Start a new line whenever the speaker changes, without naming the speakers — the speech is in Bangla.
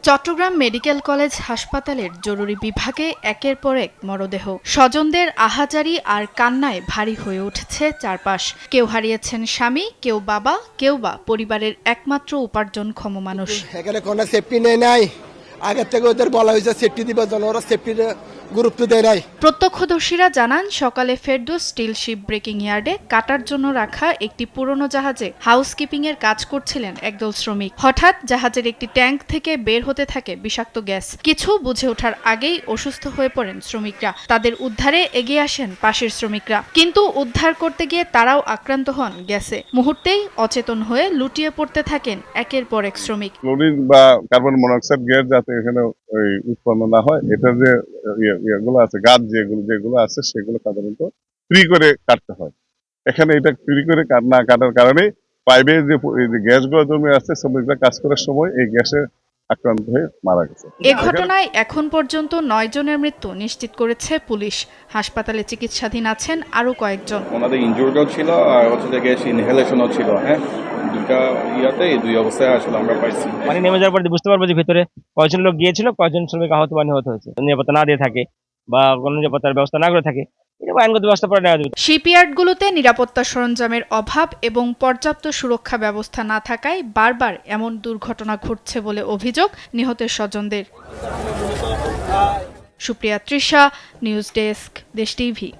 চট্টগ্রাম মেডিকেল কলেজ হাসপাতালের জরুরি বিভাগে একের পর এক মরদেহ। স্বজনদের আহাজারি আর কান্নায় ভারী হয়ে উঠেছে চারপাশ। কেউ হারিয়েছেন স্বামী, কেউ বাবা, কেউ বা পরিবারের একমাত্র উপার্জনক্ষম মানুষ।
এখানে কোনো সেফটি নেই নাই, আগের থেকে ওদের বলা হয়েছে সেফটি দিবার জন্য, ওরা সেফটির গুরুত্ব দেয় নাই।
প্রত্যক্ষদর্শীরা জানান, সকালে ফেরদৌস স্টিল শিপ ব্রেকিং ইয়ার্ডে কাটার জন্য রাখা একটি পুরনো জাহাজে হাউসকিপিং এর কাজ করছিলেন একদল শ্রমিক। হঠাৎ জাহাজের একটি ট্যাঙ্ক থেকে বের হতে থাকে বিষাক্ত গ্যাস। কিছু বুঝে ওঠার আগেই অসুস্থ হয়ে পড়েন শ্রমিকরা। তাদের উদ্ধারে এগিয়ে আসেন পাশের শ্রমিকরা, কিন্তু উদ্ধার করতে গিয়ে তারাও আক্রান্ত হন গ্যাসে। মুহূর্তেই অচেতন হয়ে লুটিয়ে পড়তে থাকেন একের পর এক শ্রমিক।
ক্লোরিন বা কার্বন মনোক্সাইড গ্যাস যাতে এখানে উৎপন্ন না হয়, এটা যে ইয়েগুলো আছে, গাছ যেগুলো আছে সেগুলো সাধারণত ফ্রি করে কাটতে হয়। এখানে এটা ফ্রি করে না কাটার কারণে পাইপে যে গ্যাসগুলো জমে আছে, শ্রমিকরা কাজ করার সময় এই গ্যাসে আক্রান্ত হয়ে মারা গেছে।
এ ঘটনায় এখন পর্যন্ত 9 জনের মৃত্যু নিশ্চিত করেছে পুলিশ। হাসপাতালে চিকিৎসাধীন আছেন আরো কয়েকজন।
ওনাদের ইনজুরিও ছিল আর হচ্ছে গ্যাস ইনহেলেশনও ছিল। দুটা এই দুই অবস্থায় আসলে আমরা পাইছি।
পানি নেমে যাওয়ার পর বুঝতে পারবো যে ভিতরে কয়জন লোক গিয়েছিল, কয়জন শ্রমিক আহত হয়েছে। নিরাপত্তা না দিয়ে থাকে বা কোনো নিরাপত্তার ব্যবস্থা না করে থাকে, আইনগত ব্যবস্থা পরে নেওয়া যাবে।
শিপইয়ার্ডগুলোতে নিরাপত্তা সরঞ্জামের অভাব এবং পর্যাপ্ত সুরক্ষা ব্যবস্থা না থাকায় বারবার এমন দুর্ঘটনা ঘটছে বলে অভিযোগ নিহতের স্বজনদের। সুপ্রিয়া তৃষা, নিউজ ডেস্ক, দেশ টিভি।